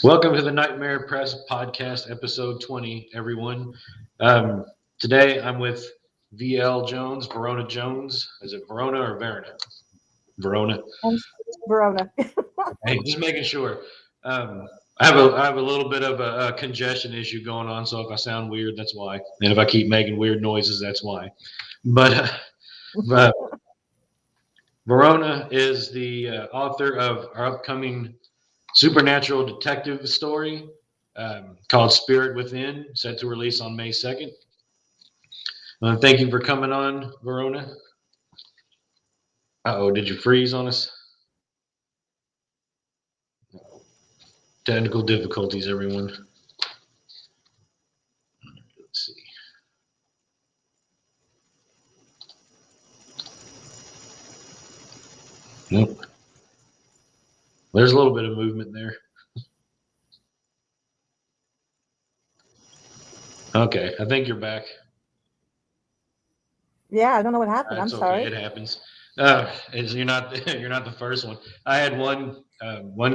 Welcome to the Nightmare Press Podcast, episode 20, everyone. Um, Today I'm with VL Jones, Verona Jones. Is it Verona or Verona? Verona. I'm Verona. Hey, just making sure. Um, I have a little bit of a congestion issue going on, so if I sound weird, that's why. And if I keep making weird noises, that's why. But Verona is the author of our upcoming supernatural detective story called Spirit Within, set to release on May 2nd. Thank you for coming on, Verona. Oh, did you freeze on us? Technical difficulties, everyone. Let's see. Nope. There's a little bit of movement there. Okay, I think you're back. Yeah, I don't know what happened. I'm It's okay. sorry. It happens. You're not you're not the first one. I had one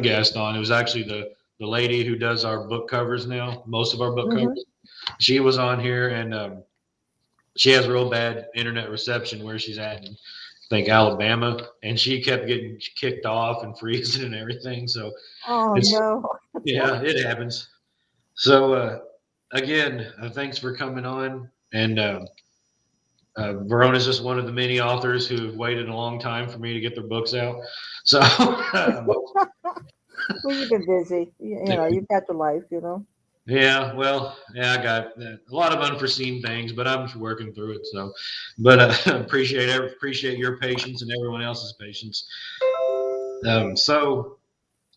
guest on. It was actually the lady who does our book covers now. Most of our book Hmm. covers. She was on here, and she has real bad internet reception where she's at in, I think, Alabama, and she kept getting kicked off and freezing and everything. So Oh it's no. yeah, it happens. So again, thanks for coming on. And Verona's just one of the many authors who've waited a long time for me to get their books out. So Well, you've been busy. You've got your life. yeah, well, yeah, I got a lot of unforeseen things, but I'm working through it. So, but appreciate your patience and everyone else's patience. So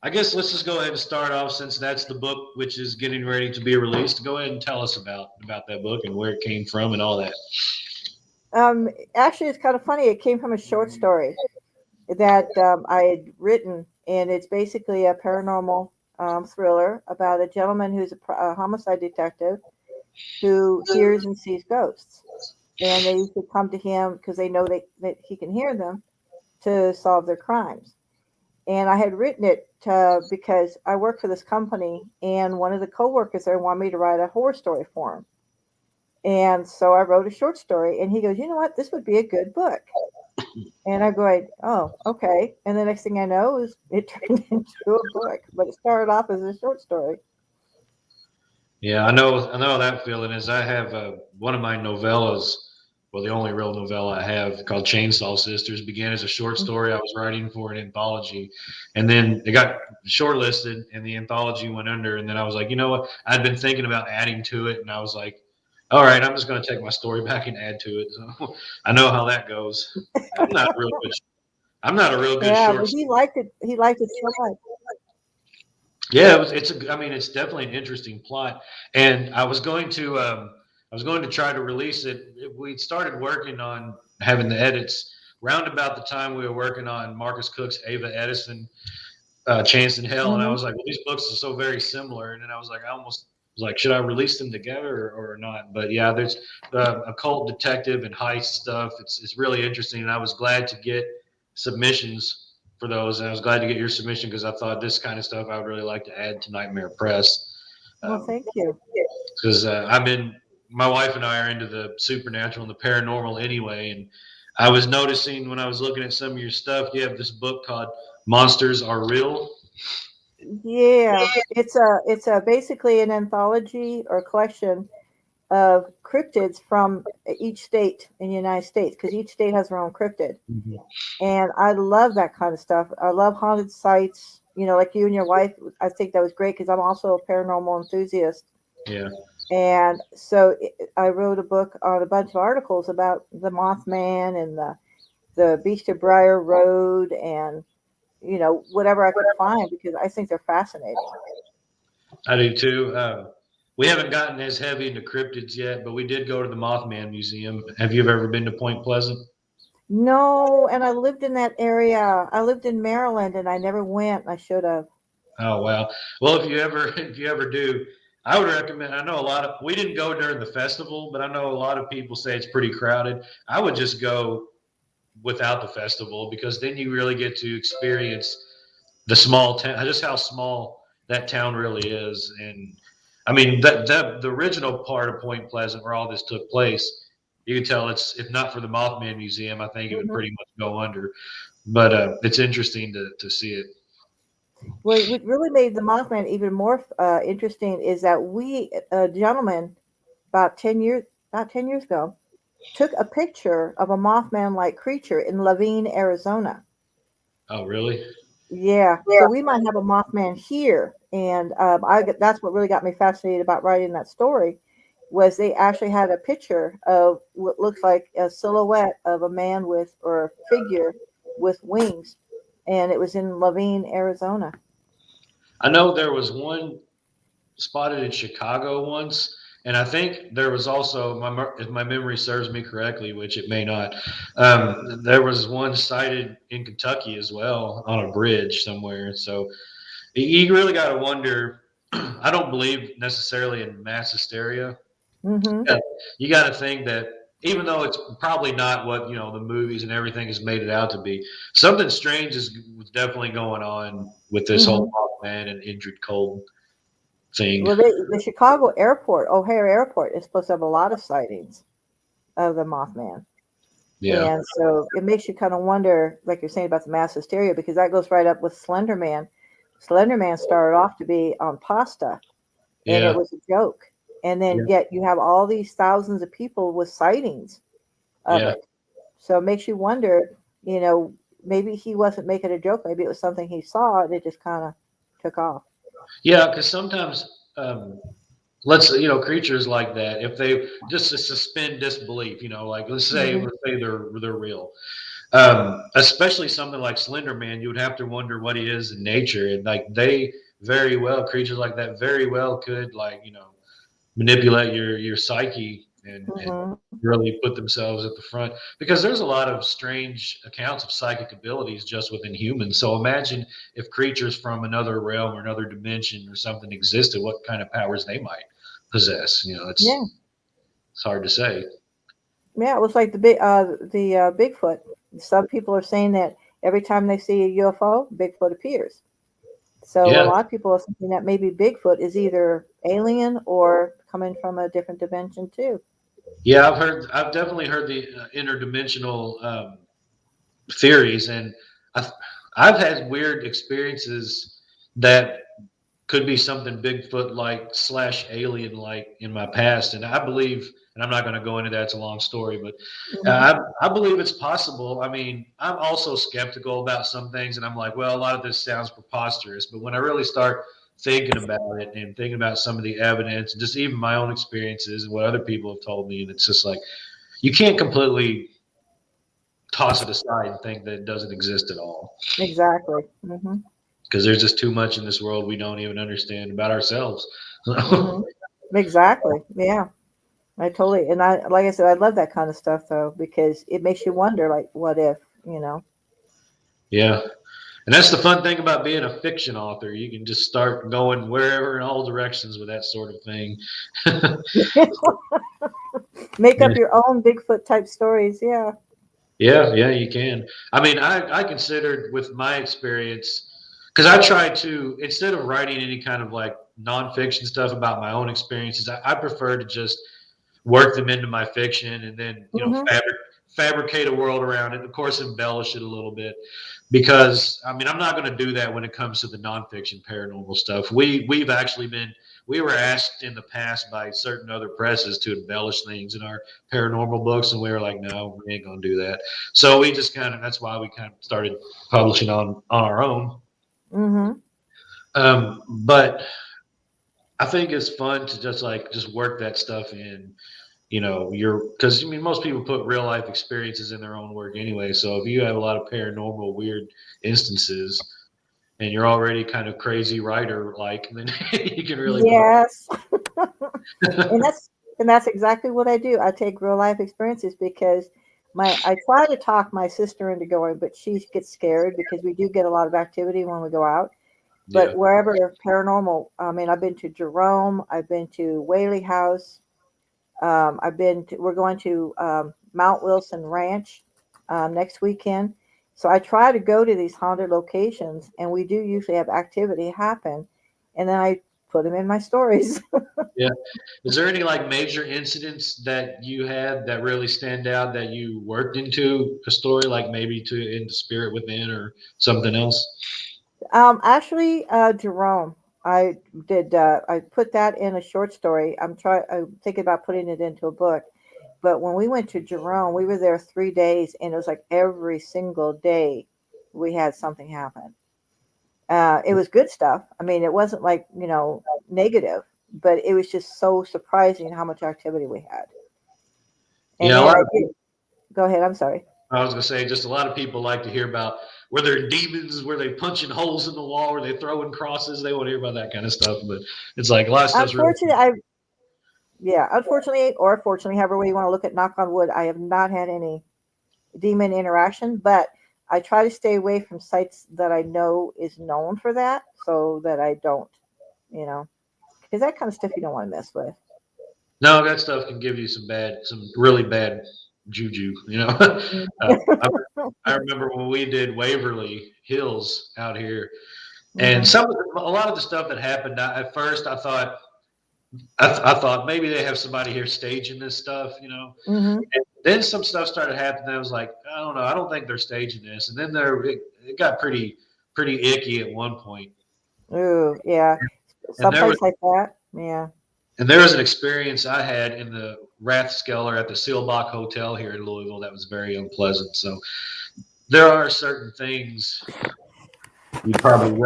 I guess let's just go ahead and start off, since that's the book which is getting ready to be released. Go ahead and tell us about that book and where it came from and all that. Actually, it's kind of funny. It came from a short story that I had written, and it's basically a paranormal thriller about a gentleman who's a homicide detective who hears and sees ghosts, and they used to come to him because they know that he can hear them to solve their crimes. And I had written it because I work for this company, and one of the coworkers there wanted me to write a horror story for him. And so I wrote a short story, and he goes, "You know what? This would be a good book." And I'm going, "Oh, okay." And the next thing I know is it turned into a book, but it started off as a short story. Yeah, I know how that feeling is. I have one of my novellas, well, the only real novella I have, called Chainsaw Sisters, began as a short story I was writing for an anthology, and then it got shortlisted, and the anthology went under. And then I was like, you know what? I'd been thinking about adding to it, and I was like, all right, I'm just going to take my story back and add to it. So I know how that goes. I'm not a real good. I'm not a real good Yeah, short. but he liked it. He liked it so much. Yeah, it's a. I mean, it's definitely an interesting plot, and I was going to try to release it. We started working on having the edits round about the time we were working on Marcus Cook's Ava Edison, Chance in Hell, and I Hmm. was like, well, these books are so very similar, and then I was like, I almost was like, should I release them together or not? But yeah, there's occult detective and heist stuff. It's really interesting, and I was glad to get submissions for those, and I was glad to get your submission because I thought this kind of stuff I would really like to add to Nightmare Press. Well, thank you. Because I've been, my wife and I are into the supernatural and the paranormal anyway, and I was noticing when I was looking at some of your stuff, you have this book called Monsters Are Real. Yeah, it's a basically an anthology or collection of cryptids from each state in the United States because each state has their own cryptid. Mhm. And I love that kind of stuff. I love haunted sites. Like you and your wife, I think that was great because I'm also a paranormal enthusiast. Yeah. And so I wrote a book on a bunch of articles about the Mothman and the Beast of Briar Road and whatever I could find because I think they're fascinating. I do too. We haven't gotten as heavy into cryptids yet, but we did go to the Mothman Museum. Have you ever been to Point Pleasant? No, and I lived in that area. I lived in Maryland and I never went. I should have. Oh wow. Well, if you ever do, I would recommend. I know a lot of, we didn't go during the festival, but I know a lot of people say it's pretty crowded. I would just go without the festival because then you really get to experience the small town, just how small that town really is. And I mean, that the original part of Point Pleasant, where all this took place, you can tell it's if not for the Mothman Museum, I think it would Mhm. pretty much go under. But it's interesting to see it. Well, what really made the Mothman even more interesting is that a gentleman, about 10 years ago, took a picture of a Mothman-like creature in Laveen, Arizona. Oh, really? Yeah, so we might have a Mothman here, and that's what really got me fascinated about writing that story, was they actually had a picture of what looks like a silhouette of a man with or a figure with wings, and it was in Laveen, Arizona. I know there was one spotted in Chicago once, and I think there was also if my memory serves me correctly, which it may not. There was one sighted in Kentucky as well on a bridge somewhere. So you really got to wonder. I don't believe necessarily in mass hysteria. Mm-hmm. Yeah, you got to think that even though it's probably not what the movies and everything has made it out to be, something strange is was definitely going on with this whole Mm-hmm. Mothman and Indrid Cold thing. Well, the Chicago airport, O'Hare Airport, is supposed to have a lot of sightings of the Mothman. Yeah, And so it makes you kind of wonder, like you're saying about the mass hysteria, because that goes right up with Slender Man. Slender Man started off to be on pasta, and it yeah, was a joke. And then yeah, yet you have all these thousands of people with sightings of yeah. it. So it makes you wonder, you know, maybe he wasn't making a joke. Maybe it was something he saw and it just kind of took off. Yeah, because sometimes, creatures like that, if they just to suspend disbelief, like Hmm. let's say they're real. Especially something like Slender Man, you would have to wonder what he is in nature, and like they very well creatures like that very well could manipulate your psyche and Hmm. really put themselves at the front because there's a lot of strange accounts of psychic abilities just within humans. So imagine if creatures from another realm or another dimension or something existed, what kind of powers they might possess. Yeah. It's hard to say. Yeah, it was like the Bigfoot. Some people are saying that every time they see a UFO, Bigfoot appears. So a Yeah, lot of people are thinking that maybe Bigfoot is either alien or coming from a different dimension too. yeah, I've definitely heard the interdimensional theories, and I've I've had weird experiences that could be something Bigfoot like slash alien like in my past. And I believe, and I'm not going to go into that, it's a long story, but Hmm. I believe it's possible. I mean, I'm also skeptical about some things, and I'm like, well, a lot of this sounds preposterous. But when I really start thinking about it and thinking about some of the evidence, and just even my own experiences and what other people have told me, and it's just like, you can't completely toss it aside and think that it doesn't exist at all Exactly. Hmm. because there's just too much in this world we don't even understand about ourselves. Hmm. Exactly. Yeah. I totally, and like I said, I love that kind of stuff though, because it makes you wonder, like, what if, you know? Yeah. And that's the fun thing about being a fiction author. You can just start going wherever in all directions with that sort of thing. Make Yeah. up your own Bigfoot type stories. Yeah. Yeah, yeah, you can. I mean, I considered with my experience, because I try to, instead of writing any kind of like nonfiction stuff about my own experiences, I prefer to just work them into my fiction and then, Hmm. fabricate a world around it. Of course, embellish it a little bit because I mean I'm not going to do that when it comes to the nonfiction paranormal stuff. We were asked in the past by certain other presses to embellish things in our paranormal books, and we were like, no, we ain't going to do that. So we just kind of that's why we kind of started publishing on our own. Hmm. But I think it's fun to just work that stuff in. You're because I mean most people put real life experiences in their own work anyway. So if you have a lot of paranormal weird instances and you're already kind of crazy writer like, then you can really put. Yes. and that's exactly what I do. I take real life experiences because I try to talk my sister into going, but she gets scared because we do get a lot of activity when we go out. Yeah, But wherever paranormal, I mean, I've been to Jerome, I've been to Whaley House, we're going to Mount Wilson Ranch next weekend. So I try to go to these haunted locations, and we do usually have activity happen. and then I put them in my stories. Yeah. Is there any like major incidents that you had that really stand out that you worked into a story, like maybe to into Spirit Within or something else? Actually, Jerome, I did. I put that in a short story. I'm thinking about putting it into a book. But when we went to Jerome, we were there 3 days, and it was like every single day we had something happen. It was good stuff. I mean, it wasn't like negative, but it was just so surprising how much activity we had. And Yeah, a then lot I of did. Go ahead. I'm sorry. I was gonna say just a lot of people like to hear about where they're demons, where they punching holes in the wall, where they throwing crosses. They want to hear about that kind of stuff. But it's like a lot of stuff's really Unfortunately, unfortunately or fortunately, however way you want to look at, knock on wood, I have not had any demon interaction, but I try to stay away from sites that I know is known for that, so that I don't, you know, because that kind of stuff you don't want to mess with. no, that stuff can give you some really bad juju. Mhm. I, I remember when we did Waverly Hills out here, and Mhm. a lot of the stuff that happened. At first, I thought maybe they have somebody here staging this stuff. Mhm. And then some stuff started happening. I was like, I don't know. I don't think they're staging this. And then it got pretty icky at one point. Ooh, yeah. And there Someplace like that. Yeah. was an experience I had in the Rathskeller at the Seelbach Hotel here in Louisville that was very unpleasant. So there are certain things you'd probably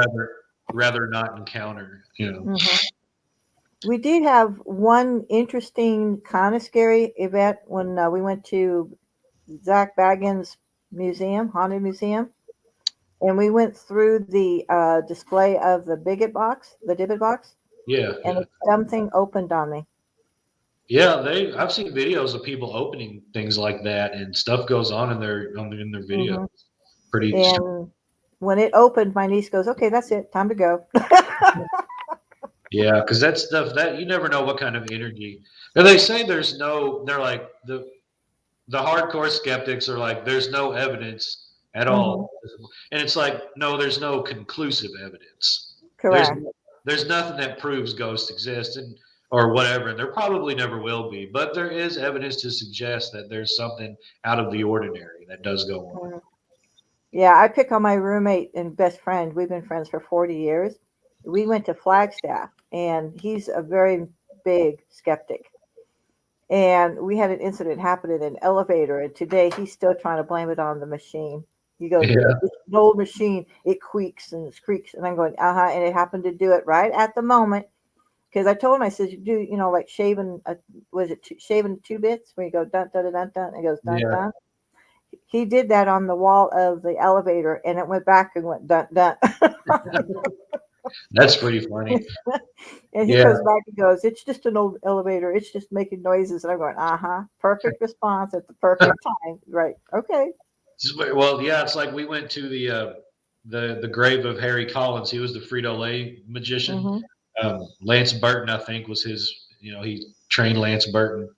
rather not encounter. Mhm. We did have one interesting, kind of scary event when we went to Zach Baggins Museum, Haunted Museum, and we went through the display of the bigot box, the Dibbit box, Yeah, and yeah. the dumb thing opened on me. Yeah, I've seen videos of people opening things like that and stuff goes on in their videos. Hmm. Pretty And when it opened, my niece goes, "Okay, that's it, time to go." Yeah, because that stuff that you never know what kind of energy. And they say there's no. They're like the hardcore skeptics are like there's no evidence at Hmm. all, and it's like no, there's no conclusive evidence. There's Correct. there's nothing that proves ghosts exist and or whatever, and there probably never will be. But there is evidence to suggest that there's something out of the ordinary that does go on. Mhm. Yeah, I pick on my roommate and best friend. We've been friends for 40 years. We went to Flagstaff, and he's a very big skeptic. And we had an incident happen in an elevator, and today he's still trying to blame it on the machine. He goes, Yeah, "It's an old machine. It creaks and it creaks." And I'm going, "Uh huh." And it happened to do it right at the moment. Because I told him, I says, "You do, like shaving, was it shaving 2 bits where you go dun dun dun dun dun?" And it goes dun yeah, dun. He did that on the wall of the elevator, and it went back and went dun dun. that's pretty funny. And he Yeah, comes back and goes, "It's just an old elevator. It's just making noises." And I'm going, "Uh huh. Perfect response at the perfect time." Right. Okay. well, yeah, it's like we went to the grave of Harry Collins. He was the Frito Lay magician. Mm-hmm. Lance Burton, I think, was his. He trained Lance Burton,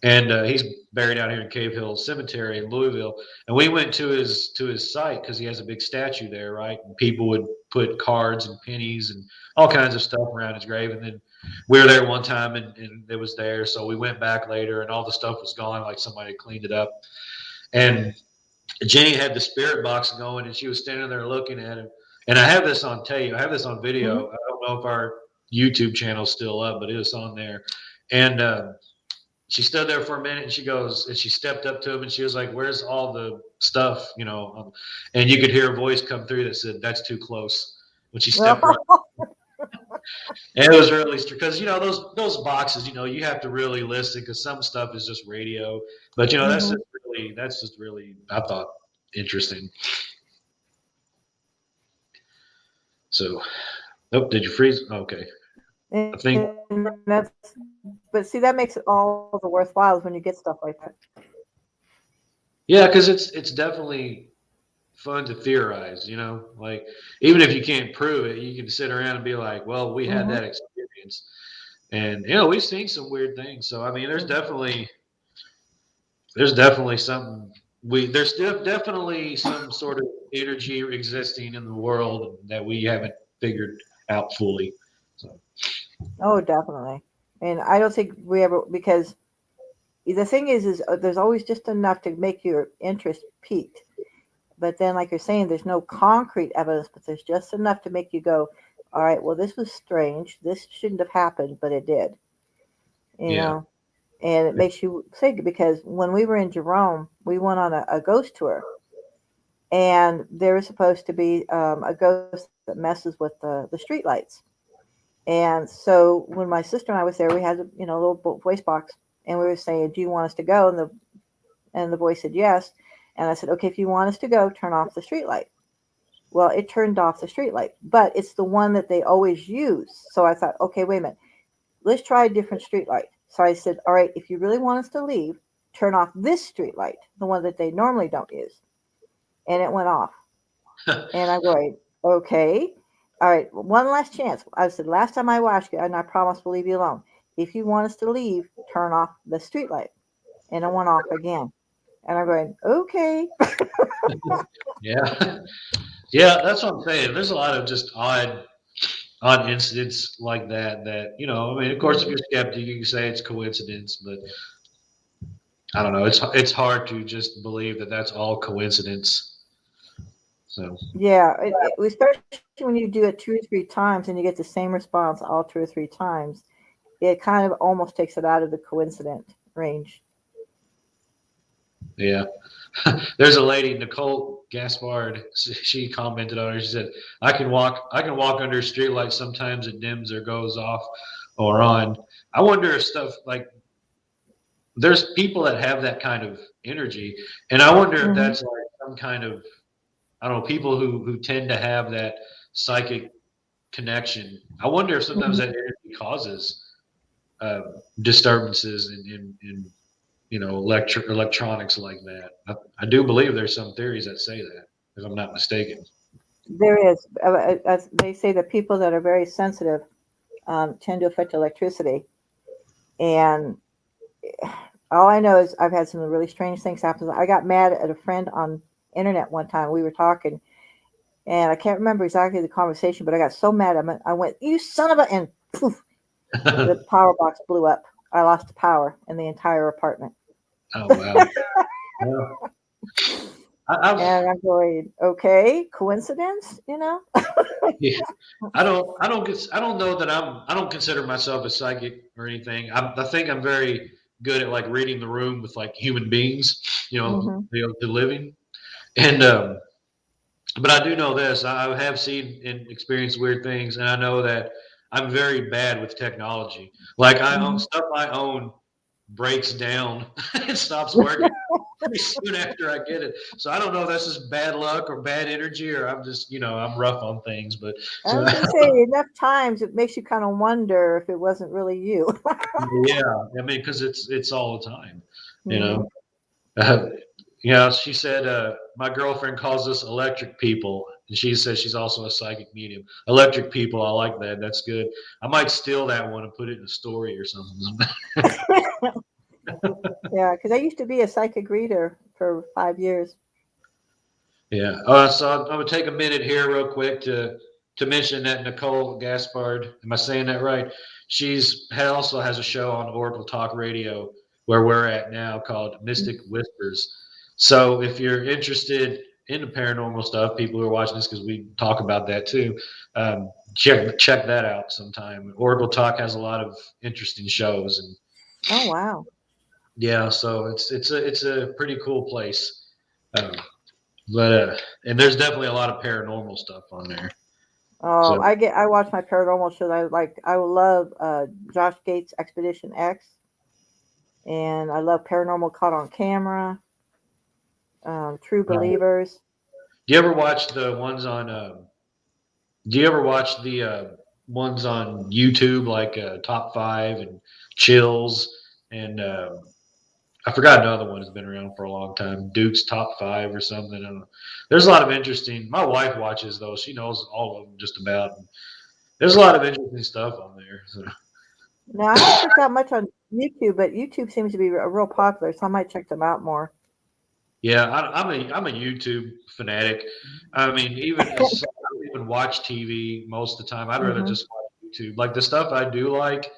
and he's buried out here in Cave Hill Cemetery in Louisville. And we went to his site because he has a big statue there, right? And people would put cards and pennies and all kinds of stuff around his grave. And then we were there one time, and it was there, so we went back later, and all the stuff was gone, like somebody had cleaned it up. And Jenny had the spirit box going, and she was standing there looking at him. And I have this on tape. I have this on Mm-hmm. video. I don't know if our YouTube channel's still up, but it was on there. And she stood there for a minute, and she goes, and she stepped up to him, and she was like, "Where's all the stuff?" And you could hear a voice come through that said, "That's too close." When she stepped right, and it was really because those boxes, you have to really listen because some stuff is just radio. But Mm-hmm. that's just really I thought interesting. So, oh, did you freeze? Okay. I think, And that's, but see, that makes it all the worthwhile when you get stuff like that. yeah, because it's definitely fun to theorize, like even if you can't prove it, you can sit around and be like, well, we had Mm-hmm. that experience. And, we've seen some weird things. So, I mean, there's definitely something definitely some sort of energy existing in the world that we haven't figured out fully. So Oh, definitely. And I don't think we ever, because the thing is there's always just enough to make your interest peaked. But then, like you're saying, there's no concrete evidence, but there's just enough to make you go, all right, well, this was strange. This shouldn't have happened, but it did, you yeah, know? And it makes you think because when we were in Jerome, we went on a ghost tour, and there was supposed to be a ghost that messes with the street lights. And so when my sister and I was there, we had a little voice box, and we were saying, "Do you want us to go?" And the voice said yes. And I said, "Okay, if you want us to go, turn off the street light." Well, it turned off the street light, but it's the one that they always use. So I thought, okay, wait a minute, let's try a different street light. So I said, all right, if you really want us to leave, turn off this street light, the one that they normally don't use. And it went off. And I'm going, okay. All right, one last chance. I said, last time I watched you, and I promise we'll leave you alone. If you want us to leave, turn off the street light. And it went off again. And I'm going, okay. yeah, yeah. That's what I'm saying. There's a lot of just odd incidents like that. That I mean, of course, if Mhm. you're skeptic, you can say it's coincidence, but I don't know. It's hard to just believe that that's all coincidence. So Yeah, especially when you do it two or three times and you get the same response all two or three times, it kind of almost takes it out of the coincident range. yeah. There's a lady, Nicole Gaspard. She commented on her. She said, I can walk under a streetlight. Sometimes it dims or goes off or on. I wonder if stuff like there's people that have that kind of energy, and I wonder if Hmm. that's like some kind of I don't know people who tend to have that psychic connection. I wonder if sometimes Hmm. that energy causes uh, disturbances in electronics like that. I do believe there's some theories that say that, if I'm not mistaken. There is. They say that people that are very sensitive tend to affect electricity. And all I know is I've had some really strange things happen. I got mad at a friend on internet one time. We were talking, and I can't remember exactly the conversation, but I got so mad. I went, "You son of a!" and poof, the power box blew up. I lost the power in the entire apartment. Oh wow. Well, I've And I'm going, okay, coincidence, you know? yeah. I don't know that I don't consider myself a psychic or anything. I think I'm very good at like reading the room with like human beings, Hmm. the living. And but I do know this. I have seen and experienced weird things, and I know that I'm very bad with technology. Like I own Hmm. stuff I own breaks down and stops working pretty soon after I get it. So I don't know if that's just bad luck or bad energy, or I'm just I'm rough on things. But I so was going to say, enough times it makes you kind of wonder if it wasn't really you. yeah, I mean, because it's all the time, you know. Hmm. Uh, yeah, she said my girlfriend calls us electric people, and she says she's also a psychic medium. Electric people, I like that. That's good. I might steal that one and put it in a story or something. Yeah, because I used to be a psychic reader for 5 years. Yeah. So I'm gonna take a minute here, real quick, to mention that Nicole Gaspard. Am I saying that right? Also has a show on Oracle Talk Radio where we're at now called Mystic Whispers. So if you're interested in the paranormal stuff, people who are watching this because we talk about that too. Check that out sometime. Oracle Talk has a lot of interesting shows, and Oh, wow. yeah, so it's a pretty cool place. Um, but and there's definitely a lot of paranormal stuff on there. Oh, So I watch my paranormal shows. I love Josh Gates Expedition X, and I love Paranormal Caught on Camera, True Believers. do you ever watch the ones on? Do you ever watch the ones on YouTube like Top Five and Chills and I forgot another one that's been around for a long time. Duke's Top Five or something. I don't know. There's a lot of interesting. My wife watches those. She knows all of them just about. There's a lot of interesting stuff on there. So. Now I haven't checked out much on YouTube, but YouTube seems to be real popular, so I might check them out more. Yeah, I'm a YouTube fanatic. I mean, even I don't even watch TV most of the time. I'd rather Hmm. just watch YouTube. Like the stuff I do like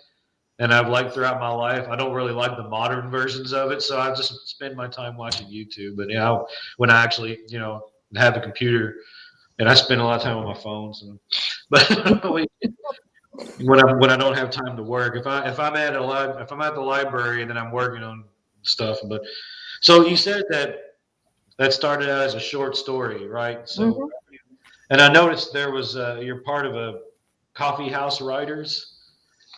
and I've liked throughout my life, I don't really like the modern versions of it. So I just spend my time watching YouTube. But when I actually, have a computer, and I spend a lot of time on my phone. So, but when I don't have time to work, if I'm at the library and then I'm working on stuff. But so you said that started out as a short story, right? So, Hmm. and I noticed there was you're part of a coffee house writers,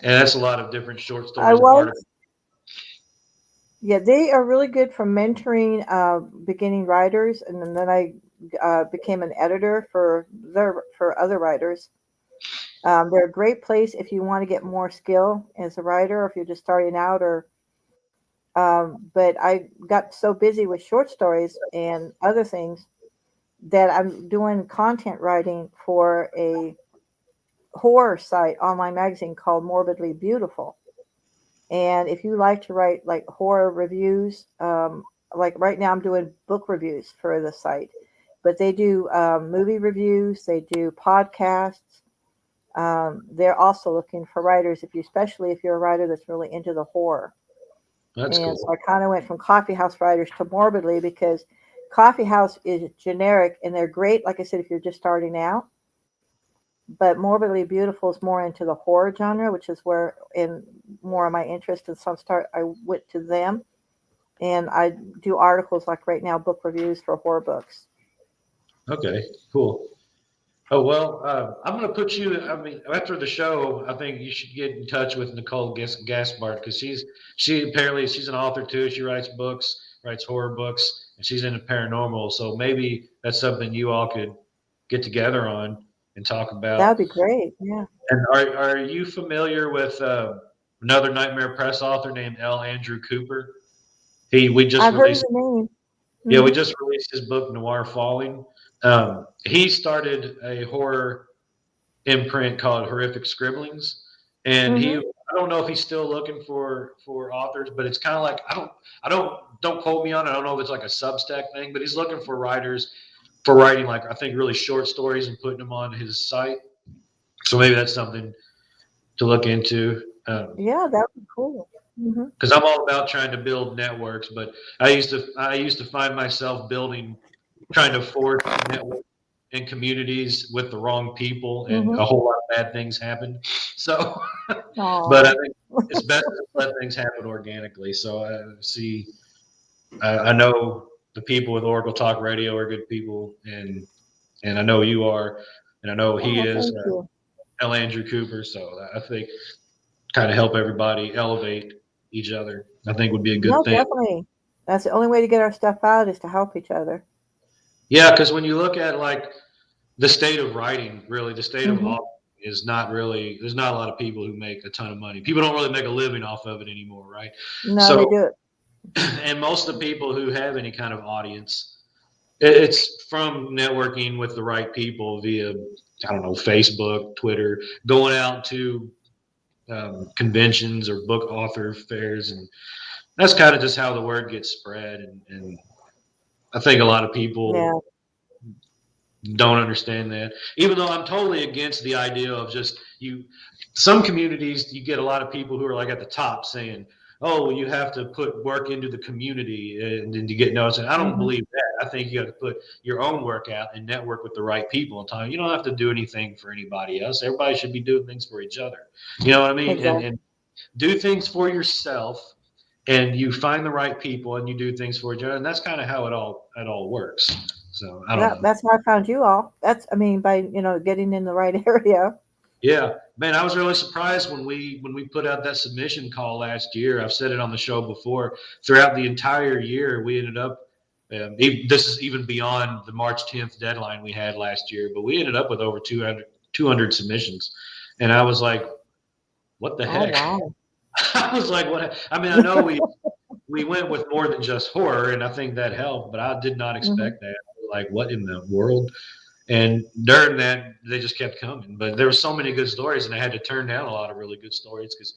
and that's a lot of different short I stories and articles. was, yeah, they are really good for mentoring beginning writers, and then I became an editor for other writers. They're a great place if you want to get more skill as a writer, or if you're just starting out, or but I got so busy with short stories and other things that I'm doing content writing for a horror site online magazine called Morbidly Beautiful. And if you like to write like horror reviews, like right now I'm doing book reviews for the site, but they do movie reviews, they do podcasts. They're also looking for writers, especially if you're a writer that's really into the horror. That's And so cool. I kind of went from coffee house writers to morbidly because coffee house is generic and they're great, like I said, if you're just starting out. But morbidly beautiful is more into the horror genre, which is where in more of my interest. And some start, I went to them, and I do articles like right now, book reviews for horror books. Okay, cool. Oh well, I'm going to put you. I mean, after the show, I think you should get in touch with Nicole Gaspard because she's an author too. She writes books, writes horror books, and she's into paranormal. So maybe that's something you all could get together on and talk That about. would be great. Yeah, And are you familiar with another Nightmare Press author named L. Andrew Cooper? We just I've heard of released. the name. Yeah, we Hmm. just released his book Noir Falling. He started a horror imprint called Horrific Scribblings, and Hmm. I don't know if he's still looking for authors, but it's kind of like don't quote me on it. I don't know if it's like a Substack thing, but he's looking for writers for writing like I think really short stories and putting them on his site. So maybe that's something to look into. Yeah, that would be cool. Hmm. Because I'm all about trying to build networks, but I used to find myself trying to forge networks in communities with the wrong people, and Hmm. a whole lot of bad things happen. So, but I Oh, think it's best to let things happen organically. So I know the people with Oracle Talk Radio are good people, and I know you are, and I know he oh, is, thank you. L. Andrew Cooper. So I think kind of help everybody elevate each other. I think would be a good No, thing. definitely. That's the only way to get our stuff out is to help each other. Yeah, because when you look at like the state of writing, really, the state of Hmm. author is not really. There's not a lot of people who make a ton of money. People don't really make a living off of it anymore, right? No, they So, do it. and most of the people who have any kind of audience, it's from networking with the right people via I don't know Facebook, Twitter, going out to conventions or book author fairs, and that's kind of just how the word gets spread. And I think a lot of Yeah. people don't understand that. Even though I'm totally against the idea of just you, some communities you get a lot of people who are like at the top saying, "Oh, well, you have to put work into the community and to get noticed." And I don't Hmm. believe that. I think you have to put your own work out and network with the right people in time. You don't have to do anything for anybody else. Everybody should be doing things for each other. You know what I mean? And Exactly. do things for yourself. And you find the right people, and you do things for each other, and that's kind of how it all works. So I don't Yeah, know. that's how I found you all. That's, I mean, by, getting in the right area. Yeah, man, I was really surprised when we put out that submission call last year. I've said it on the show before. Throughout the entire year, we ended up. This is even beyond the March 10th deadline we had last year, but we ended up with over 200 submissions, and I was like, "What the Oh, heck?" wow. I was like, "What?" I mean, I know we went with more than just horror, and I think that helped, but I did not Hmm. expect that. Like, what in the world? And during that, they just kept coming. But there were so many good stories, and I had to turn down a lot of really good stories because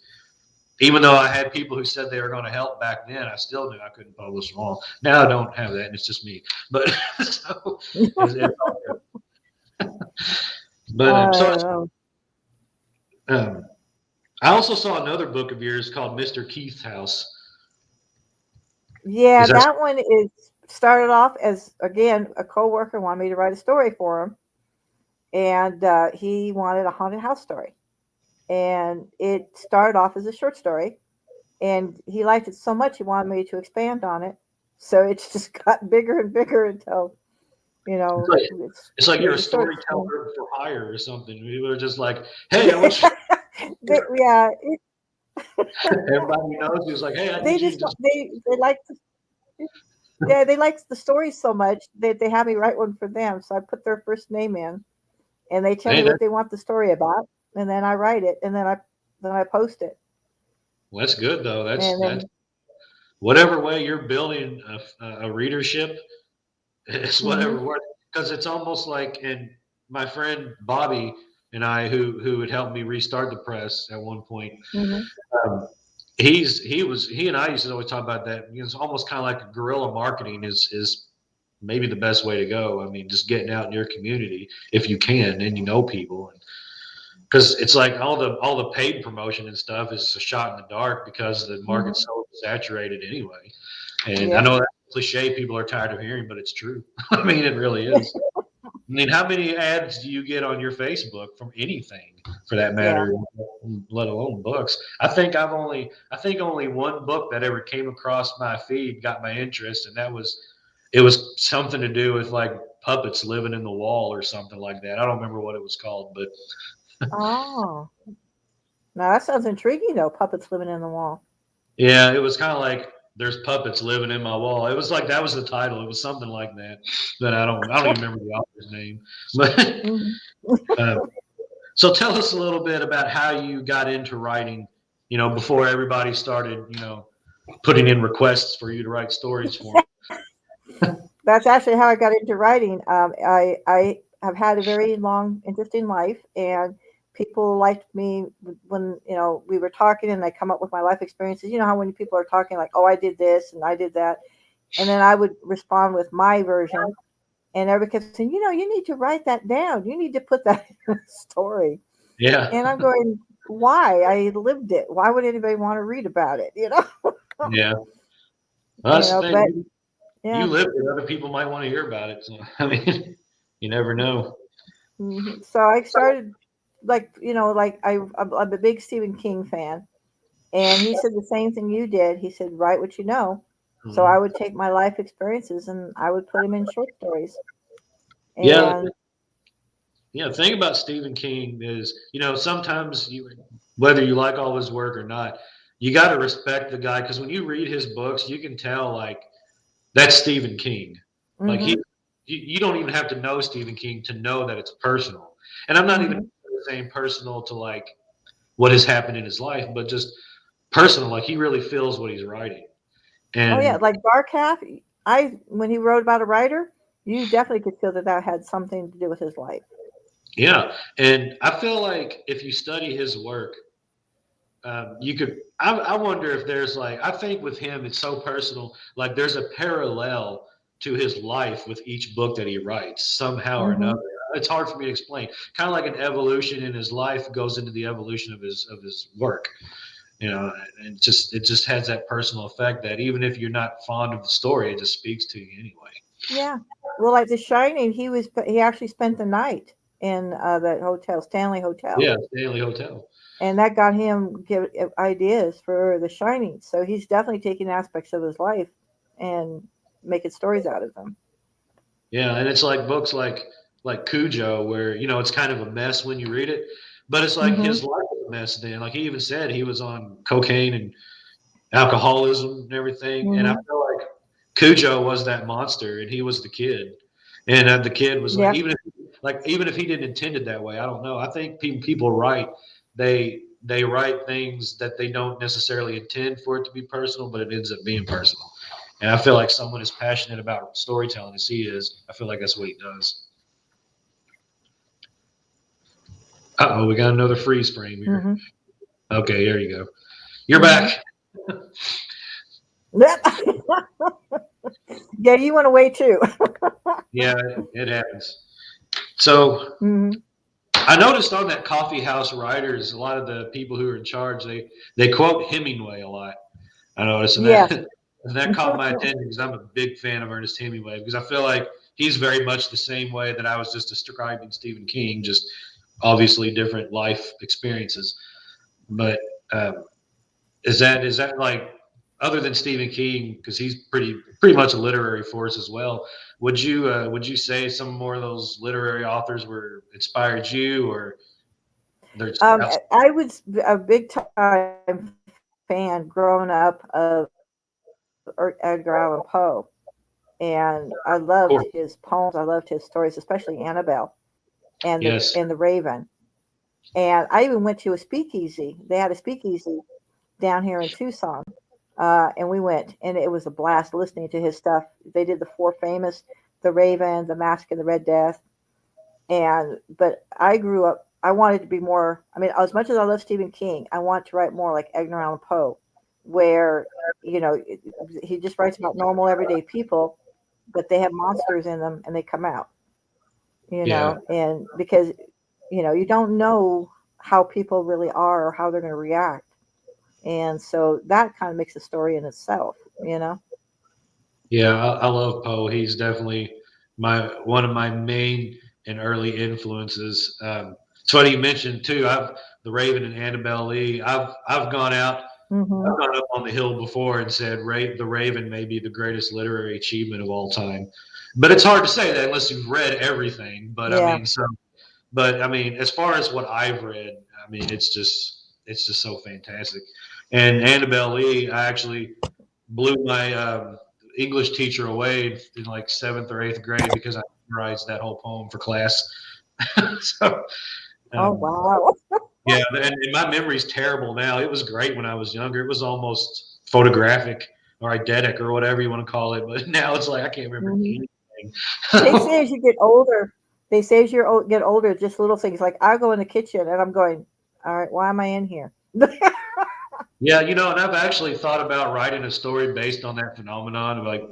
even though I had people who said they were going to help back then, I still knew I couldn't publish them all. Now I don't have that, and it's just me. But so it's all good. But so Oh, Um, I also saw another book of yours called Mr. Keith's House. Yeah, Is that that one is started off as again a coworker wanted me to write a story for him, and he wanted a haunted house story, and it started off as a short story, and he liked it so much he wanted me to expand on it, so it's just got bigger and bigger until it's like it's it's like you're a the short story. storyteller for hire or something. People are just like, hey, I want you. Yeah, Everybody knows. He was like, hey, I they need you just to just. they like yeah, they like the story so much that they have me write one for them. So I put their first name in, and they tell Hey, me what they want the story about, and then I write it, and then I post it, that's good though. That's and that's then whatever way you're building a readership. It's hmm whatever works because it's almost like and my friend Bobby and I who had helped me restart the press at one point. hmm Um, he and I used to always talk about that. It's almost kind of like guerrilla marketing is maybe the best way to go. I mean, just getting out in your community if you can and you know people, because it's like all the paid promotion and stuff is a shot in the dark because the hmm market's so saturated anyway. And I yeah, know that's cliche people are tired of hearing, but it's true. I mean, it really is. I mean, how many ads do you get on your Facebook from anything for that yeah. matter, let alone books? I think only one book that ever came across my feed got my interest, and it was something to do with like puppets living in the wall or something like that. I don't remember what it was called, but Oh, now that sounds intriguing though. Puppets living in the wall. yeah, it was kind of like there's puppets living in my wall. It was like that was the title. It was something like that, but I don't even remember the author's name. But hmm uh, so tell us a little bit about how you got into writing. You know, before everybody started, putting in requests for you to write stories for That's actually how I got into writing. I have had a very long, interesting life, and people liked me when we were talking, and I come up with my life experiences. You know how when people are talking, like, "Oh, I did this and I did that," and then I would respond with my version, and everybody kept saying, "You need to write that down. You need to put that in a story." them. Yeah, And I'm going, "Why? I lived it. Why would anybody want to read about it?" yeah. Well, that's the But thing. You yeah. live it. Other people might want to hear about it. So I mean, you never know. So I started like I'm a big Stephen King fan, and he said the same thing you did. He said, "Write what you know." So I Mhm. would take my life experiences and I would put them in short stories. Yeah, And yeah. The thing about Stephen King is, sometimes whether you like all his work or not, you got to respect the guy because when you read his books, you can tell like that's Stephen King. Like hmm you don't even have to know Stephen King to know that it's personal. And I'm not even hmm saying personal to like what has happened in his life, but just personal. Like he really feels what he's writing. oh yeah, And like Dark Half. I when he wrote about a writer, you definitely could feel that that had something to do with his life. yeah, and I feel like if you study his work, you could. I wonder if there's like I think with him it's so personal. Like there's a parallel to his life with each book that he writes somehow or hmm another. It's hard for me to explain. Kind of like an evolution in his life goes into the evolution of his work. And it just has that personal effect that even if you're not fond of the story, it just speaks to you anyway. Yeah. Well, like The Shining, he actually spent the night in that hotel, Stanley Hotel, Yeah, Stanley Hotel. and that got him give ideas for The Shining. So he's definitely taking aspects of his life and making stories out of them. Yeah, and it's like books like Cujo, where it's kind of a mess when you read it, but it's like hmm his life was a mess. Then, like he even said, he was on cocaine and alcoholism and everything. And I hmm feel like Cujo was that monster, and he was the kid. And the kid was like, Yeah. even if he didn't intend it that way, I don't know. I think people write they write things that they don't necessarily intend for it to be personal, but it ends up being personal. And I feel like someone as passionate about storytelling as he is, I feel like that's what he does. Oh, we got another freeze frame here. hmm Okay, there you go. You're hmm back. Yeah, you went away too. Yeah, it happens. So hmm I noticed on that coffee house writers, a lot of the people who are in charge, they quote Hemingway a lot. I noticed, and Yes. that caught my attention because I'm a big fan of Ernest Hemingway because I feel like he's very much the same way that I was just describing Stephen King, just obviously different life experiences. But um, is that like other than Stephen King because he's pretty much a literary force as well? Would you say some more of those literary authors were inspired you or there's I was a big time fan growing up of Edgar Allan Poe, and I loved course. his poems. I loved his stories, especially Annabelle Yes. and the Raven. And I even went to a speakeasy. They had a speakeasy down here in Tucson, and we went, and it was a blast listening to his stuff. They did the four famous, the Raven, the Mask of the Red Death, and but I grew up. I wanted to be more. I mean, as much as I love Stephen King, I want to write more like Edgar Allan Poe, where he just writes about normal everyday people, but they have monsters in them and they come out. Yeah. And because you don't know how people really are or how they're going to react, and so that kind of makes a story in itself. Yeah, I love Poe. He's definitely my one of my main and early influences. It's funny you mentioned too. I've the Raven and Annabelle Lee. I've gone out. Hmm. I've gone up on the hill before and said the Raven may be the greatest literary achievement of all time. But it's hard to say that unless you've read everything. Yeah. But I mean, as far as what I've read, I mean, it's just so fantastic. And Annabelle Lee, I actually blew my English teacher away in like seventh or eighth grade because I memorized that whole poem for class. so Oh um, wow. yeah, and my memory's terrible now. It was great when I was younger. It was almost photographic or eidetic or whatever you want to call it. But now it's like I can't remember Hmm. anything. They say as you get older, they say as get older, just little things like I go in the kitchen and I'm going, all right, why am I in here? Yeah, and I've actually thought about writing a story based on that phenomenon. Like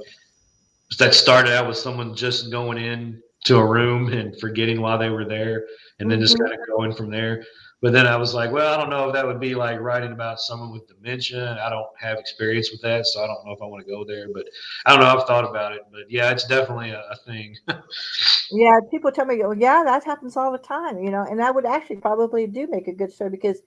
that started out with someone just going in to a room and forgetting why they were there and then just Hmm. kind of going from there. But then I was like, well, I don't know if that would be like writing about someone with dementia. I don't have experience with that, so I don't know if I want to go there. But I don't know. I've thought about it. But yeah, it's definitely a thing. Yeah, people tell me, well, yeah, that happens all the time, and that would actually probably do make a good story because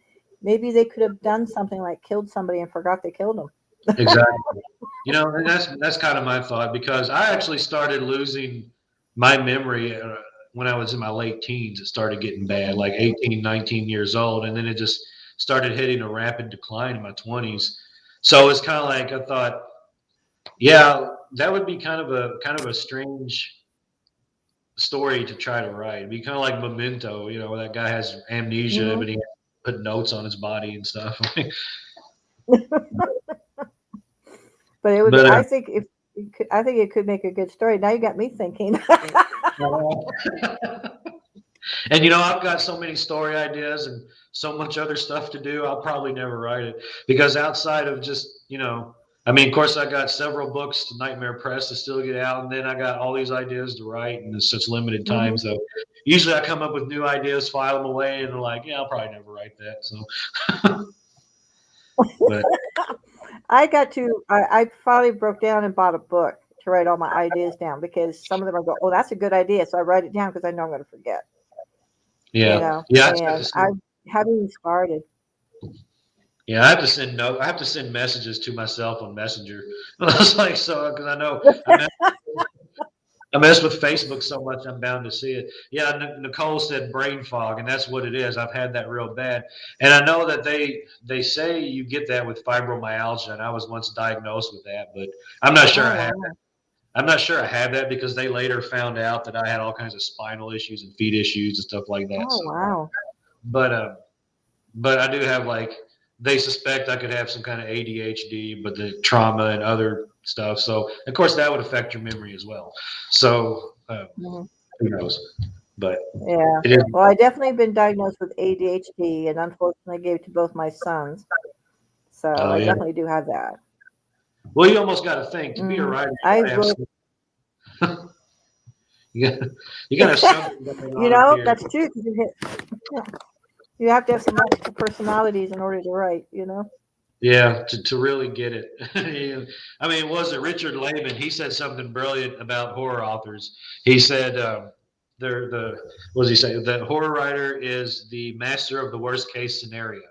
maybe they could have done something like killed somebody and forgot they killed them. Exactly. And that's kind of my thought because I actually started losing my memory when I was in my late teens. It started getting bad, like 18, 19 years old, and then it just started hitting a rapid decline in my 20s. So it's kind of like I thought, yeah, that would be kind of a strange story to try to write. It'd be kind of like Memento, where that guy has amnesia, Hmm. but he put notes on his body and stuff. But it would be. but I think it could make a good story. Now you got me thinking. And I've got so many story ideas and so much other stuff to do. I'll probably never write it because outside of just, I mean, of course, I got several books to Nightmare Press to still get out, and then I got all these ideas to write, and it's such limited time. Hmm. So usually I come up with new ideas, file them away, and they're like, yeah, I'll probably never write that. So, but I finally broke down and bought a book to write all my ideas down because some of them I go, oh, that's a good idea. So I write it down because I know I'm going to forget, yeah, yeah, I just have to and I send, haven't even started. yeah, I have to send no, I have to send messages to myself on Messenger. I was like, so because I know I mess with Facebook so much, I'm bound to see it. Yeah, Nicole said brain fog, and that's what it is. I've had that real bad, and I know that they say you get that with fibromyalgia, and I was once diagnosed with that, but I'm not sure Oh I have. wow. I'm not sure I have that because they later found out that I had all kinds of spinal issues and feet issues and stuff like that. Oh So, wow. but but I do have like they suspect I could have some kind of ADHD, but the trauma and other stuff. So of course that would affect your memory as well. So Mhm. who knows? But Yeah. it is. Well, I definitely been diagnosed with ADHD, and unfortunately, I gave it to both my sons. So Oh I yeah. definitely do have that. Well, you almost got to think to be a Hmm. writer, I you got to have wrote. some, You got you got to have something going You on up know, here. that's true. 'Cause you have to have some multiple personalities in order to write, you know? Yeah, to really get it. I mean, was it Richard Lehman? He said something brilliant about horror authors. He said, they're the what does he say? The horror writer is the master of the worst case scenario,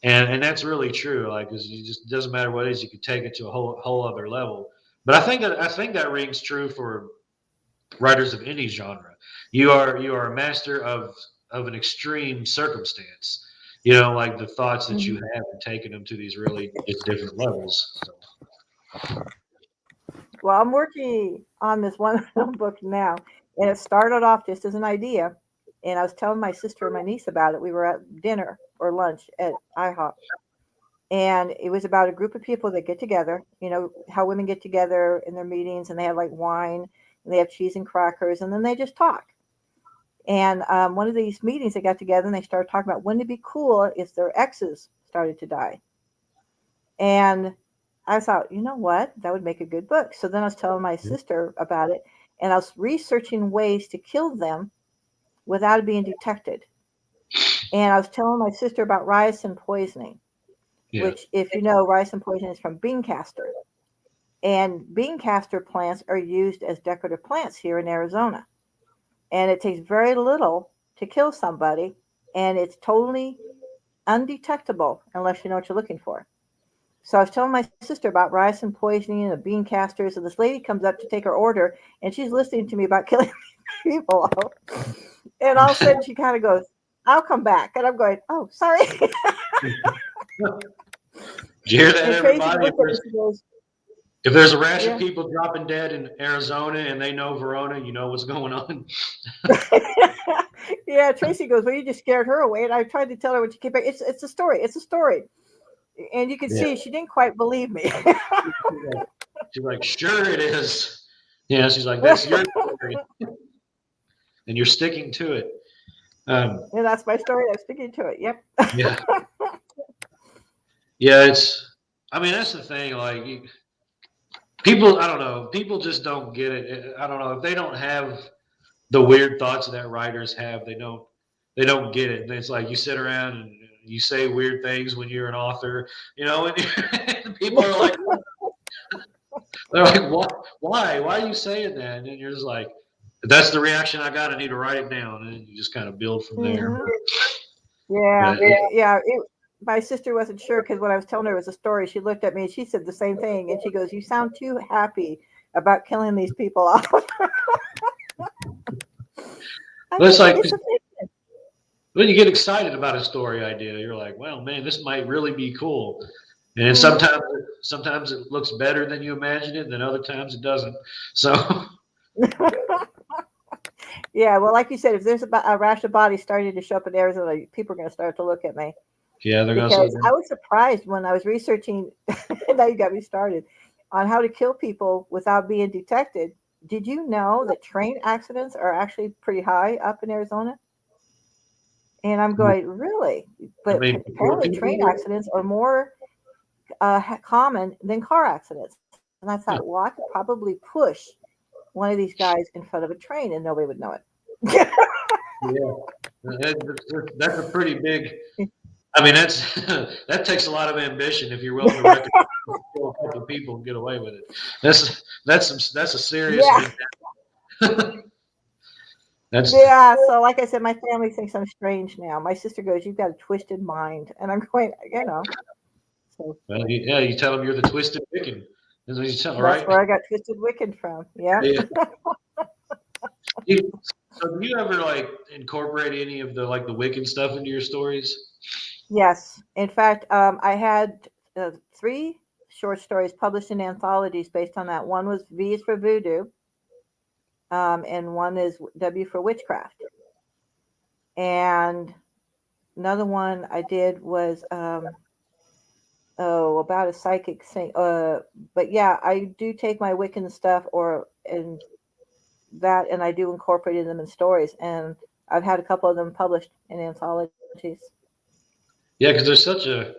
and that's really true. Like, 'cause you just doesn't matter what it is, you can take it to a whole other level. But I think that rings true for writers of any genre. You are a master of an extreme circumstance. Like the thoughts that you Hmm. have and taking them to these really just different levels. So, Well, I'm working on this one book now, and it started off just as an idea. And I was telling my sister and my niece about it. We were at dinner or lunch at IHOP, and it was about a group of people that get together. You know how women get together in their meetings, and they have like wine, and they have cheese and crackers, and then they just talk. And one of these meetings, they got together and they started talking about wouldn't it be cool if their exes started to die. And I thought, you know what? That would make a good book. So then I was telling my sister about it, and I was researching ways to kill them without it being detected. And I was telling my sister about ricin poisoning, yeah, which, if you know, ricin poisoning is from bean castor. And bean castor plants are used as decorative plants here in Arizona. And it takes very little to kill somebody, and it's totally undetectable unless you know what you're looking for. So I was telling my sister about ricin poisoning and the bean castors, and this lady comes up to take her order, and she's listening to me about killing people. And all of a sudden, she kind of goes, "I'll come back," and I'm going, "Oh, sorry." did you hear that, And Tracy everybody? looked at me. She goes, If there's a rash of "Yeah." people dropping dead in Arizona and they know Verona, you know what's going on. Yeah, Tracy goes, "Well, you just scared her away." And I tried to tell her when she came back, it's a story. It's a story. And you can Yeah, see she didn't quite believe me. she's like, sure it is. Yeah, she's like, that's your story, and you're sticking to it. Um, And that's my story. I'm sticking to it. Yep. yeah, yeah. I mean, that's the thing. Like, people, I don't know. People just don't get it. I don't know if they don't have the weird thoughts that writers have. They don't get it. And it's like you sit around and you say weird things when you're an author, and people are like, they're like, why are you saying that? And then you're just like, that's the reaction I got. I need to write it down, and you just kind of build from there. Hmm. Yeah, But yeah. My sister wasn't sure because when I was telling her it was a story, she looked at me and she said the same thing. And she goes, "You sound too happy about killing these people off." I'm it's like, like "It's a fiction." when you get excited about a story idea, you're like, well, man, this might really be cool. And then Hmm. sometimes it looks better than you imagine it, and then other times it doesn't. So Yeah, well, like you said, if there's a rash of bodies starting to show up in Arizona, people are going to start to look at me yeah, they're gonna say, because I was surprised when I was researching. Now you got me started on how to kill people without being detected. Did you know that train accidents are actually pretty high up in Arizona? And I'm going, really? I But mean, poor apparently, train people. accidents are more common than car accidents. And I thought, well, I could probably push one of these guys in front of a train and nobody would know it. Yeah, that's a pretty big. I mean, that's that takes a lot of ambition if you're willing to recognize kill a couple of people and get away with it. That's a serious Yeah. get down. That's Yeah. So, like I said, my family thinks I'm strange now. My sister goes, "You've got a twisted mind." And I'm going, So well, yeah. You tell them you're the twisted Wiccan. That's what you tell, that's right? where I got twisted wicked from. Yeah. Yeah. So do you ever like incorporate any of the Wiccan stuff into your stories? Yes. In fact, I had three short stories published in anthologies based on that. One was V is for Voodoo, and one is W for Witchcraft. And another one I did was about a psychic thing. But yeah, I do take my Wiccan stuff and I do incorporate them in stories. And I've had a couple of them published in anthologies. Yeah, because there's such a,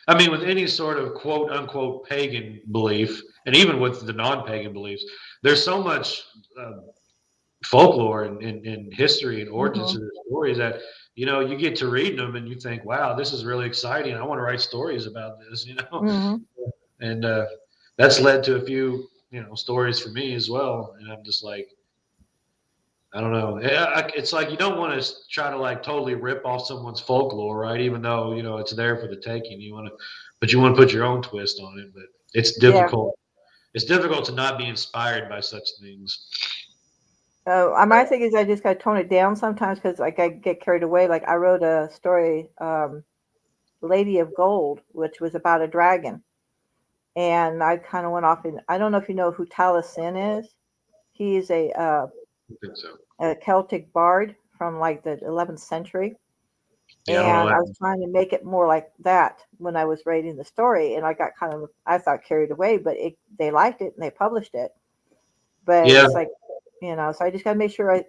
I mean, with any sort of quote unquote pagan belief, and even with the non pagan beliefs, there's so much. folklore and history and origins Hmm. of the stories that you get to reading them and you think, wow, this is really exciting. I want to write stories about this. Hmm. And that's led to a few stories for me as well. And I'm just like, I don't know. It's like you don't want to try to like totally rip off someone's folklore, right? Even though it's there for the taking. But you want to put your own twist on it. But it's Yeah. difficult. It's difficult to not be inspired by such things. My thing is I just got to tone it down sometimes because like I get carried away. Like I wrote a story, Lady of Gold, which was about a dragon, and I kind of went off. And I don't know if you know who Taliesin is. He's I think so. a Celtic bard from like the 11th century, Yeah, I don't know and I was that. trying to make it more like that when I was writing the story, and I got kind of I thought carried away, but they liked it and they published it. But Yeah, it's like so I just got to make sure I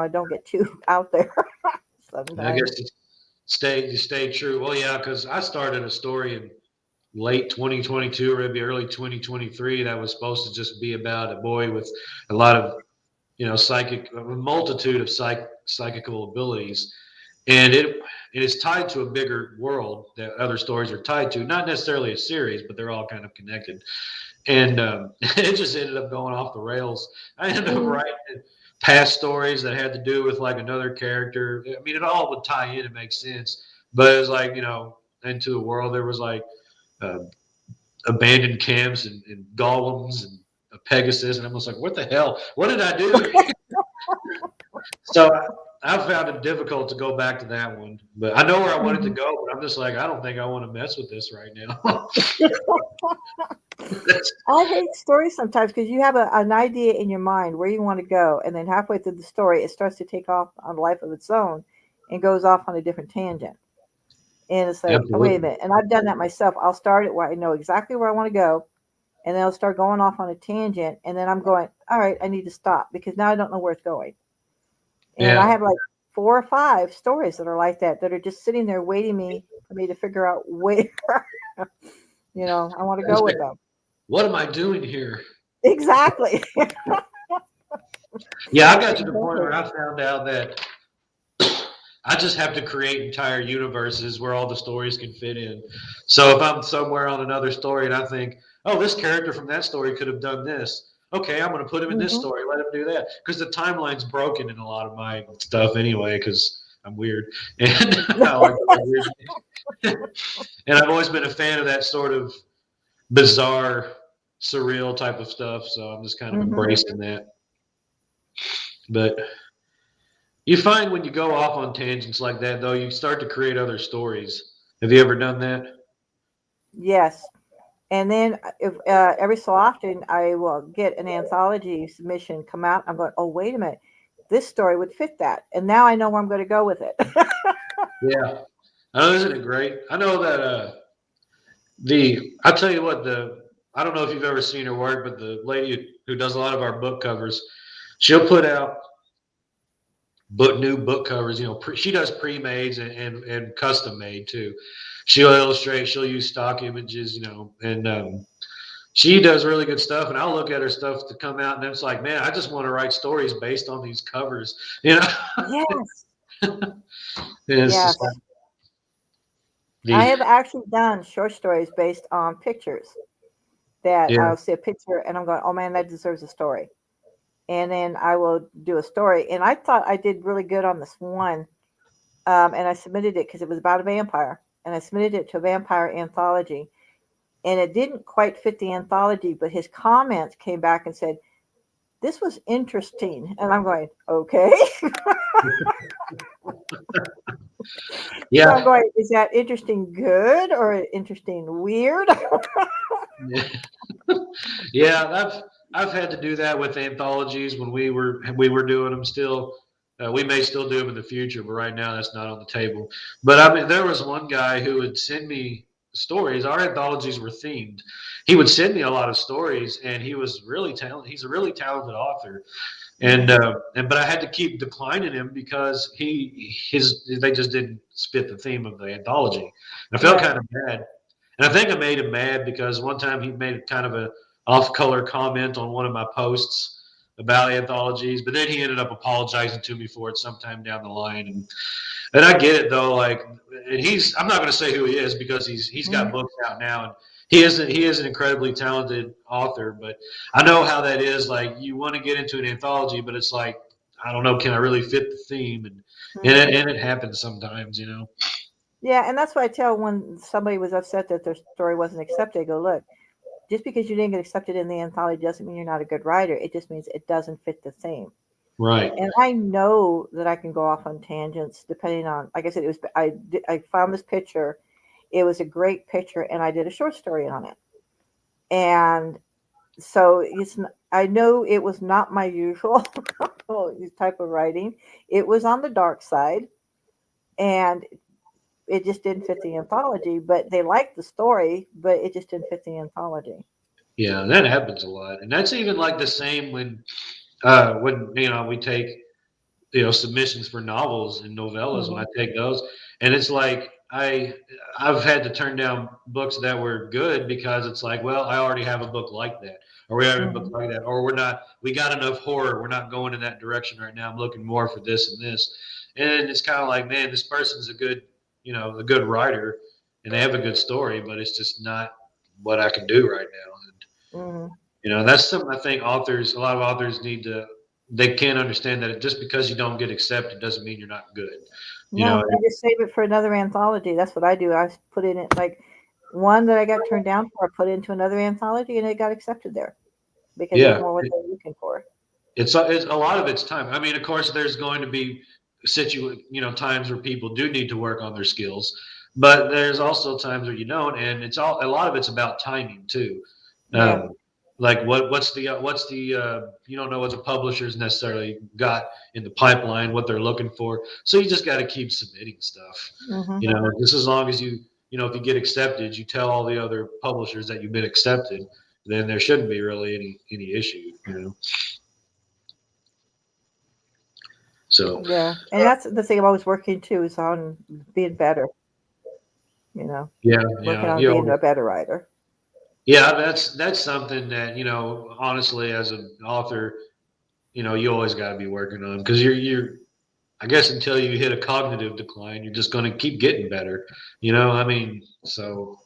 don't get too out there I sometimes. guess you stay true. Well, yeah, because I started a story in late 2022 or maybe early 2023 that was supposed to just be about a boy with a lot of a multitude of psychical abilities, and it is tied to a bigger world that other stories are tied to. Not necessarily a series, but they're all kind of connected. And it just ended up going off the rails. I ended up Mm. writing past stories that had to do with like another character. I mean, it all would tie in and make sense, but it was like into the world there was like uh, abandoned camps and golems and a Pegasus, and I was like, what the hell? What did I do? So I found it difficult to go back to that one, but I know where I wanted to Mhm. go. But I'm just like, I don't think I want to mess with this right now. That's, I hate stories sometimes because you have an idea in your mind where you want to go, and then halfway through the story, it starts to take off on a life of its own and goes off on a different tangent. And it's like, oh, wait a absolutely. minute. And I've done that myself. I'll start it where I know exactly where I want to go, and then I'll start going off on a tangent, and then I'm going, all right, I need to stop because now I don't know where it's going. And I Yeah. have like 4 or 5 stories that are like that are just sitting there waiting for me to figure out where I want to It's go like, with them. what am I doing here? Exactly. Yeah, I got to the point Exactly. where I found out that I just have to create entire universes where all the stories can fit in. So if I'm somewhere on another story and I think, oh, this character from that story could have done this. Okay, I'm going to put him in this Hmm. story. Let him do that because the timeline's broken in a lot of my stuff anyway. Because I'm weird and I like weird things. And I've always been a fan of that sort of bizarre, surreal type of stuff. So I'm just kind of Hmm. embracing that. But you find when you go off on tangents like that, though, you start to create other stories. Have you ever done that? Yes. And then if every so often I will get an anthology submission come out, I'm going, oh, wait a minute. This story would fit that. And now I know where I'm going to go with it. Yeah. Oh, isn't it great? I know that I tell you what, I don't know if you've ever seen her work, but the lady who does a lot of our book covers, she'll put out new book covers. She does pre-mades and custom made too. She'll illustrate, she'll use stock images, and she does really good stuff. And I'll look at her stuff to come out, and it's like, man, I just want to write stories based on these covers. You know, Yes. it's just like Yes. I the have actually done short stories based on pictures that yeah. I'll see a picture and I'm going, oh man, that deserves a story. And then I will do a story. And I thought I did really good on this one. And I submitted it because it was about a vampire. And I submitted it to a vampire anthology. And it didn't quite fit the anthology, but his comments came back and said, this was interesting. And I'm going, okay. So I'm Yeah, going, is that interesting good or interesting weird? yeah, yeah. I've had to do that with anthologies when we were doing them still. We may still do them in the future, but right now that's not on the table. But I mean, there was one guy who would send me stories. Our anthologies were themed. He would send me a lot of stories, and he was really talented. He's a really talented author, and Hmm. but I had to keep declining him because they just didn't fit the theme of the anthology. And I felt Right. kind of bad, and I think I made him mad because one time he made kind of a off color comment on one of my posts about anthologies, but then he ended up apologizing to me for it sometime down the line. And I get it though. Like, and I'm not going to say who he is because he's got books out now, and he is an incredibly talented author. But I know how that is. Like, you want to get into an anthology, but it's like, I don't know, can I really fit the theme? And it happens sometimes, you know. Yeah, and that's why I tell when somebody was upset that their story wasn't accepted, I go, look, just because you didn't get accepted in the anthology doesn't mean you're not a good writer. It just means it doesn't fit the theme. Right. And I know that I can go off on tangents depending on, like I said, I found this picture. It was a great picture, and I did a short story on it. And so I know it was not my usual type of writing. It was on the dark side, and it just didn't fit the anthology. But they liked the story, but it just didn't fit the anthology. Yeah, that happens a lot, and that's even like the same when we take submissions for novels and novellas. When I Mm-hmm. take those, and it's like I've had to turn down books that were good because it's like, well, I already have a book like that, or we already have a book Mm-hmm. like that, or we got enough horror, we're not going in that direction right now, I'm looking more for this and this. And it's kind of like, man, this person's a good writer, and they have a good story, but it's just not what I can do right now. Mm-hmm. That's something I think a lot of authors they can't understand that just because you don't get accepted doesn't mean you're not good. You know, No, I just save it for another anthology. That's what I do. I put in it like one that I got turned down for. I put into another anthology, and it got accepted there because it was yeah, more what they were looking for. it's a lot of it's time. I mean, of course, there's going to be times where people do need to work on their skills, but there's also times where you don't, and a lot of it's about timing too. Yeah. Um, like what's the you don't know what the publishers necessarily got in the pipeline, what they're looking for, so you just got to keep submitting stuff. Mm-hmm. Just as long as if you get accepted, you tell all the other publishers that you've been accepted, then there shouldn't be really any issue. So Yeah, and that's the thing I'm always working too is on being better. yeah, Working yeah, on being a better writer. yeah. That's something that honestly, as an author, you always got to be working on, because you're. I guess until you hit a cognitive decline, you're just going to keep getting better. I mean, so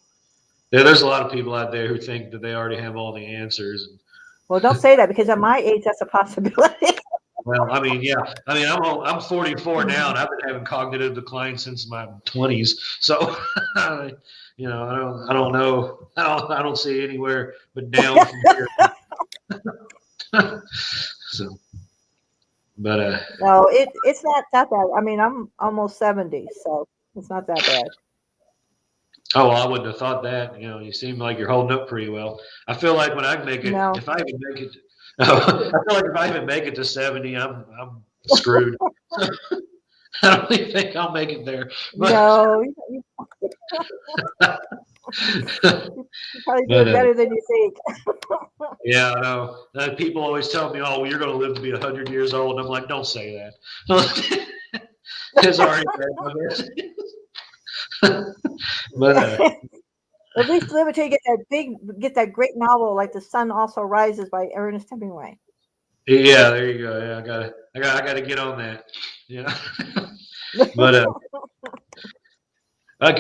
there's a lot of people out there who think that they already have all the answers. Well, don't say that because at my age, that's a possibility. Well, I mean, yeah. I mean, I'm 44 now, Mhm. and I've been having cognitive decline since my 20s. So, I don't know. I don't see anywhere but down from here. So, but No, it's not that bad. I mean, I'm almost 70, so it's not that bad. oh, well, I wouldn't have thought that. You seem like you're holding up pretty well. I feel like when I make it, No, if I even make it, I feel like if I even make it to 70, I'm screwed. I don't even think I'll make it there. But, no, you you're probably but doing better than you think. yeah, I know. People always tell me, "Oh, well, you're going to live to be 100 years old." And I'm like, "Don't say that." It's already bad. But At least live until you get that great novel like The Sun Also Rises by Ernest Hemingway. yeah, there you go. Yeah, I gotta get on that. Yeah. But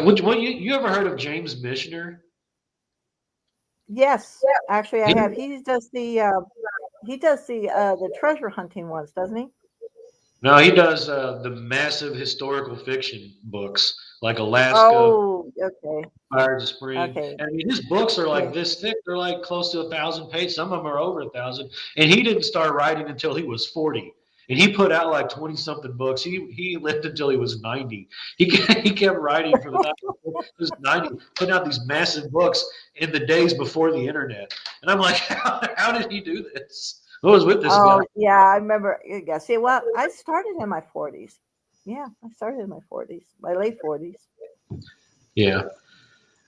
what you ever heard of James Michener? Yes, actually, I He, have. He does the treasure hunting ones, doesn't he? no, he does the massive historical fiction books like Alaska, Oh, okay, Fire to Spring. okay, And I mean, his books are yeah. like this thick. They're like close to 1,000 pages. Some of them are over 1,000. And he didn't start writing until he was 40. And he put out like 20 something books. He lived until he was 90. He kept writing for the time he was 90, putting out these massive books in the days before the internet. And I'm like, how did he do this? What was with this guy? Oh, yeah, I remember. Yeah, see, well, I started in my 40s. Yeah, I started in my 40s, my late 40s. Yeah.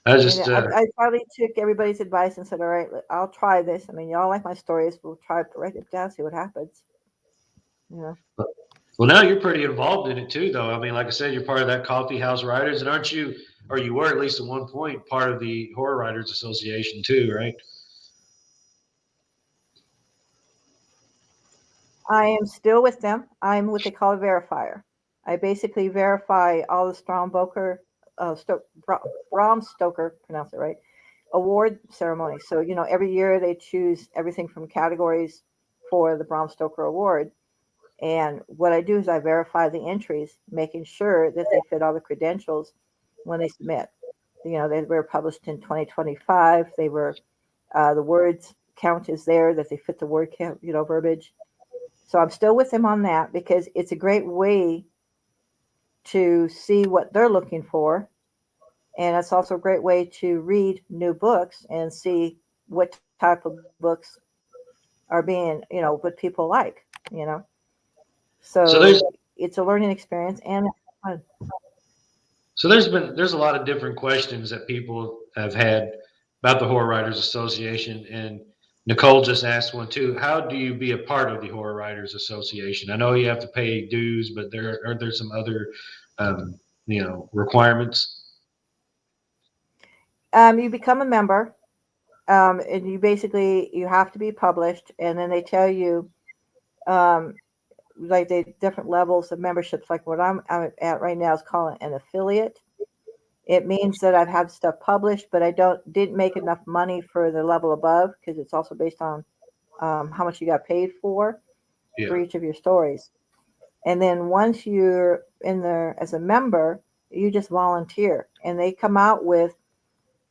I And just, I finally took everybody's advice and said, all right, I'll try this. I mean, y'all like my stories. We'll try to write it down, see what happens. You know. well, now you're pretty involved in it too, though. I mean, like I said, you're part of that Coffee House Writers, and aren't you, or you were at least at one point, part of the Horror Writers Association too, right? I am still with them. I'm what they call a verifier. I basically verify all the Bram Stoker, pronounce it right, award ceremonies. So, every year they choose everything from categories for the Bram Stoker Award. And what I do is I verify the entries, making sure that they fit all the credentials when they submit. They were published in 2025. They were, the words count is there, that they fit the word count, verbiage. So I'm still with them on that because it's a great way to see what they're looking for. And it's also a great way to read new books and see what type of books are being, what people like, you know. So So there's it's a learning experience and fun. there's a lot of different questions that people have had about the Horror Writers Association, and Nicole just asked one too. How do you be a part of the Horror Writers Association? I know you have to pay dues, but are there some other requirements? You become a member, and you have to be published, and then they tell you, um, like the different levels of memberships. Like what I'm at right now is called an affiliate. It means that I've had stuff published, but I didn't make enough money for the level above because it's also based on how much you got paid for Yeah. each of your stories. And then once you're in there as a member, you just volunteer, and they come out with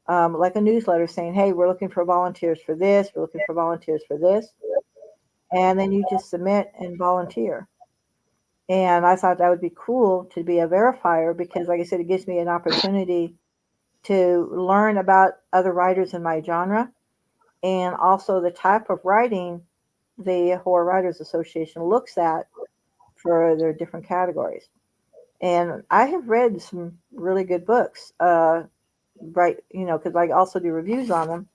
like a newsletter saying, "Hey, we're looking for volunteers for this. We're looking for volunteers for this," and then you just submit and volunteer. And I thought that would be cool to be a verifier because, like I said, it gives me an opportunity to learn about other writers in my genre and also the type of writing the Horror Writers Association looks at for their different categories. And I have read some really good books, right? Because I also do reviews on them.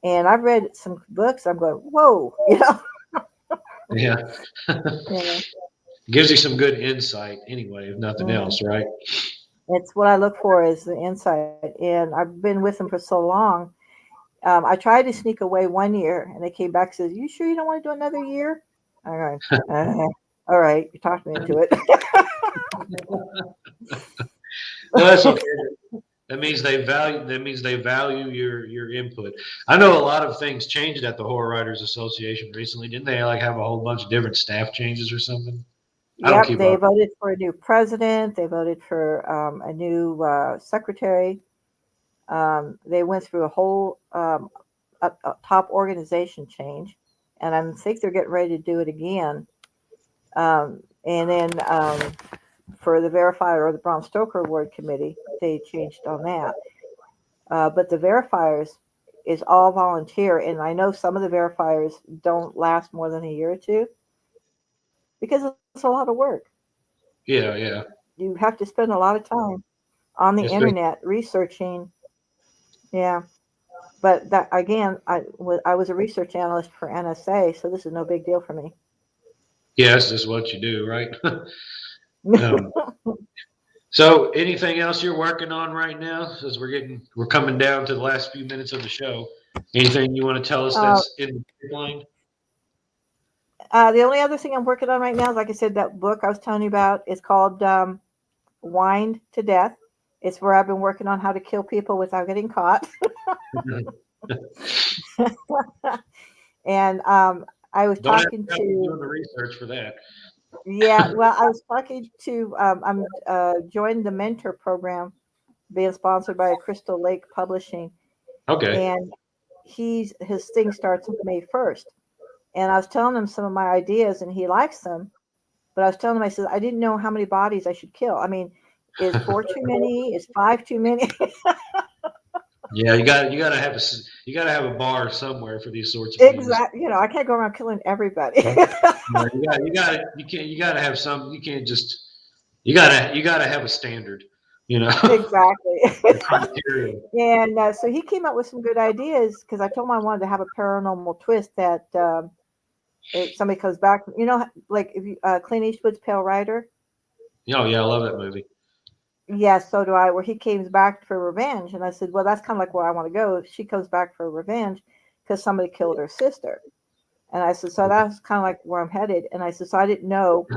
And I've read some books. I'm going, whoa, Yeah. you know. Gives you some good insight anyway, if nothing Mhm. else, right? It's what I look for is the insight. And I've been with them for so long. I tried to sneak away one year, and they came back and said, "You sure you don't want to do another year?" I'm going, all right, you talked me into it. No, that's okay. That means they value your input. I know a lot of things changed at the Horror Writers Association recently. Didn't they like have a whole bunch of different staff changes or something? I don't Yep, keep they up. voted for a new president. They voted for a new secretary. They went through a whole a top organization change, and I think they're getting ready to do it again. And then for the verifier or the Bram Stoker Award Committee, they changed on that. But the verifiers is all volunteer, and I know some of the verifiers don't last more than a year or two because it's a lot of work. Yeah, yeah. You have to spend a lot of time on the It's been, internet researching. Yeah, but that again, I was a research analyst for NSA, so this is no big deal for me. yeah, it's just what you do, right? um, so, anything else you're working on right now? As we're coming down to the last few minutes of the show. Anything you want to tell us uh, that's in the pipeline? the only other thing I'm working on right now is, like I said, that book I was telling you about. It's called "Wind to Death." It's where I've been working on how to kill people without getting caught. And I was Don't have talking to be to, doing the research for that. yeah, well, I was talking to, I'm joined the mentor program being sponsored by Crystal Lake Publishing, Okay. and his thing starts May 1st. And I was telling him some of my ideas, and he likes them. But I was telling him, I said, I didn't know how many bodies I should kill. I mean, is four too many? Is five too many? Yeah, you gotta have a bar somewhere for these sorts of things. Exactly. I can't go around killing everybody. Yeah, you gotta have some. You can't just you gotta have a standard. You know, Exactly. a criteria. And so he came up with some good ideas because I told him I wanted to have a paranormal twist that somebody comes back. Like if you, Clint Eastwood's Pale Rider. Oh yeah, I love that movie. Yeah, so do I. Where he comes back for revenge, and I said, well, that's kind of like where I want to go. She comes back for revenge because somebody killed her sister, And I said, so that's kind of like where I'm headed. And I said, so I didn't know.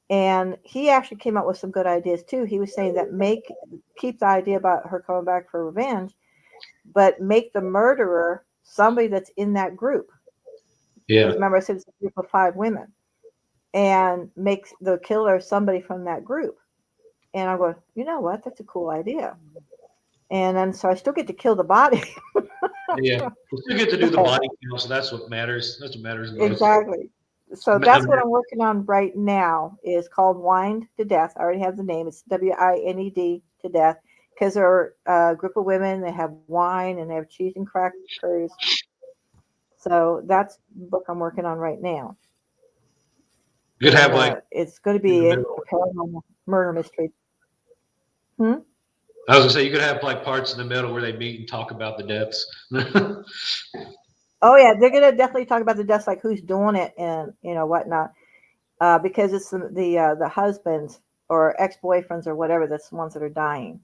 And he actually came up with some good ideas too. He was saying that keep the idea about her coming back for revenge, but make the murderer somebody that's in that group. Yeah. Because remember, I said it's a group of 5 women, and make the killer somebody from that group. And I'm going, you know what? That's a cool idea. And then so I still get to kill the body. Yeah. We still get to do the body count, so that's what matters. That's what matters most. Exactly. So that's what I'm working on right now. Is called Wined to Death. I already have the name. It's WINED to Death, because they're a group of women. They have wine and they have cheese and crackers. So that's the book I'm working on right now. You could have like it's going to be a paranormal murder mystery. I was gonna say you could have like parts in the middle where they meet and talk about the deaths. Oh yeah, they're going to definitely talk about the deaths, like who's doing it and whatnot, because it's the husbands or ex-boyfriends or whatever that's the ones that are dying,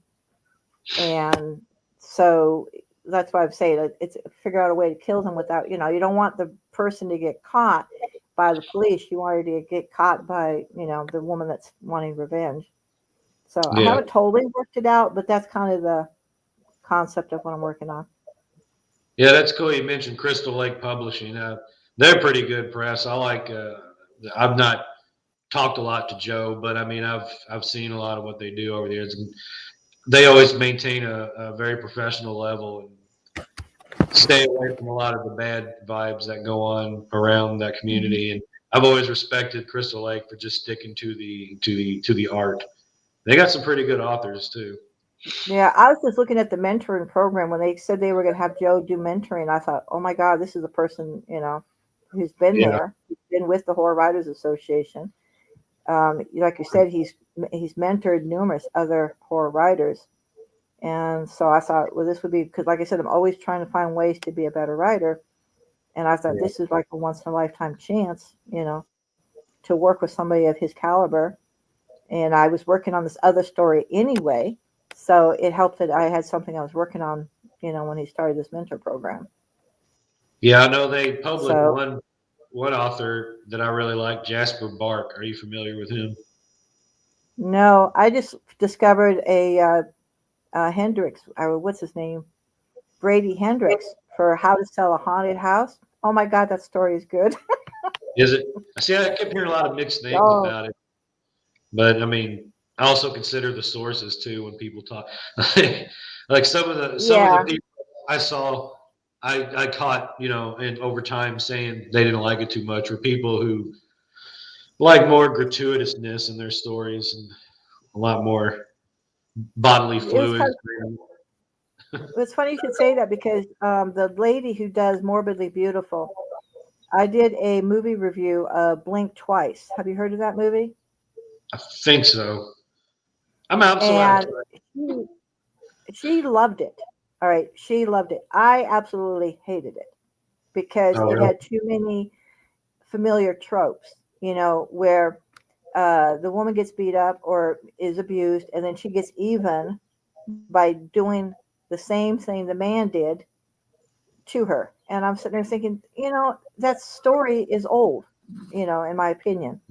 and so that's why I'm saying it's figure out a way to kill them without you don't want the person to get caught by the police. You want her to get caught by the woman that's wanting revenge. So I haven't totally worked it out, but that's kind of the concept of what I'm working on. Yeah, that's cool. You mentioned Crystal Lake Publishing. They're pretty good press. I like. I've not talked a lot to Joe, but I mean, I've seen a lot of what they do over the years, and they always maintain a very professional level and stay away from a lot of the bad vibes that go on around that community. And I've always respected Crystal Lake for just sticking to the art. They got some pretty good authors too. Yeah, I was just looking at the mentoring program when they said they were going to have Joe do mentoring. I thought, oh my God, this is a person, who's been there, who's been with the Horror Writers Association. Like you said, he's mentored numerous other horror writers. And so I thought, well, this would be, because like I said, I'm always trying to find ways to be a better writer. And I thought this is like a once in a lifetime chance, to work with somebody of his caliber. And I was working on this other story anyway. So it helped that I had something I was working on, when he started this mentor program. Yeah, I know they published one author that I really like, Jasper Bark. Are you familiar with him? No, I just discovered a Hendrix, or what's his name? Brady Hendrix, for How to Sell a Haunted House. Oh my God, that story is good. Is it? See, I kept hearing a lot of mixed things about it, but I mean, I also consider the sources too when people talk. Like some of the people I saw, I caught and over time saying they didn't like it too much were people who like more gratuitousness in their stories and a lot more bodily fluids. It's funny you should say that, because the lady who does Morbidly Beautiful, I did a movie review of Blink Twice. Have you heard of that movie? I think so. And she loved it. All right, she loved it. I absolutely hated it because it had too many familiar tropes, where the woman gets beat up or is abused, and then she gets even by doing the same thing the man did to her. And I'm sitting there thinking, that story is old, in my opinion.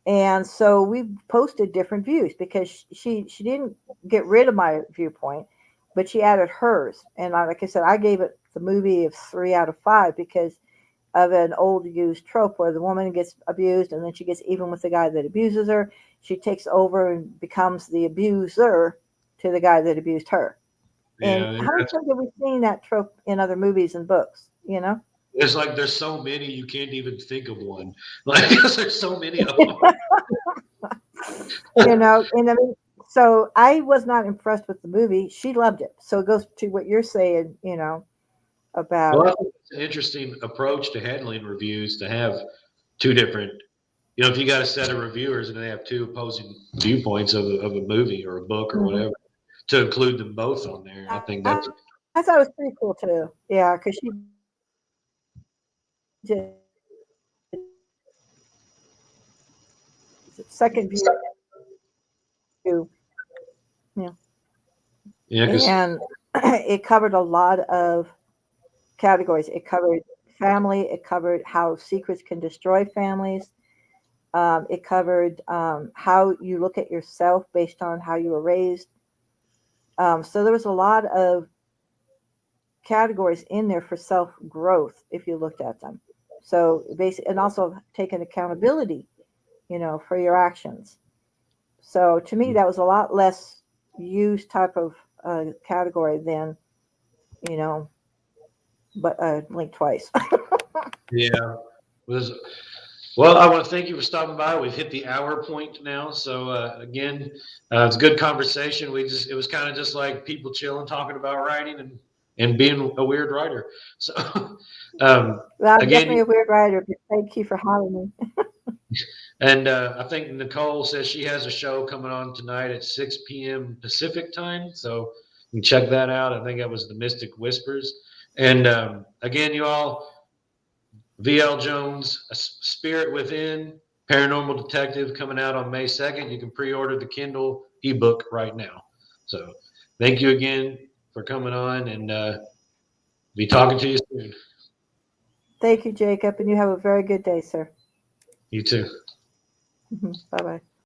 And so we posted different views, because she didn't get rid of my viewpoint, but she added hers. And like I said, I gave it the movie of 3 out of 5 because of an old used trope where the woman gets abused and then she gets even with the guy that abuses her. She takes over and becomes the abuser to the guy that abused her. And how many times have we seen that trope in other movies and books? It's like there's so many you can't even think of one. Like there's so many of them. And I mean, so I was not impressed with the movie. She loved it. So it goes to what you're saying, about. Well, I think it's an interesting approach to handling reviews, to have two different. If you got a set of reviewers and they have two opposing viewpoints of a movie or a book or whatever, to include them both on there, I think that's. I thought it was pretty cool too. Yeah, because she did second view. Yeah, and it covered a lot of categories. It covered family. It covered how secrets can destroy families. It covered how you look at yourself based on how you were raised. So there was a lot of categories in there for self growth if you looked at them. So basically, and also taking accountability, for your actions. So to me, that was a lot less used type of category than, you know, but blink twice. Yeah. Was Well, I want to thank you for stopping by. We've hit the hour point now. So again, it's a good conversation. It was kind of just like people chilling, talking about writing and being a weird writer. So um, Well, I'm again, definitely a weird writer, but thank you for having me. and I think Nicole says she has a show coming on tonight at 6 p.m. Pacific time. So you can check that out. I think that was the Mystic Whispers. And again, you all, VL Jones, A Spirit Within, Paranormal Detective, coming out on May 2nd. You can pre-order the Kindle ebook right now. So thank you again for coming on, and be talking to you soon. Thank you, Jacob, and you have a very good day, sir. You too. Bye bye.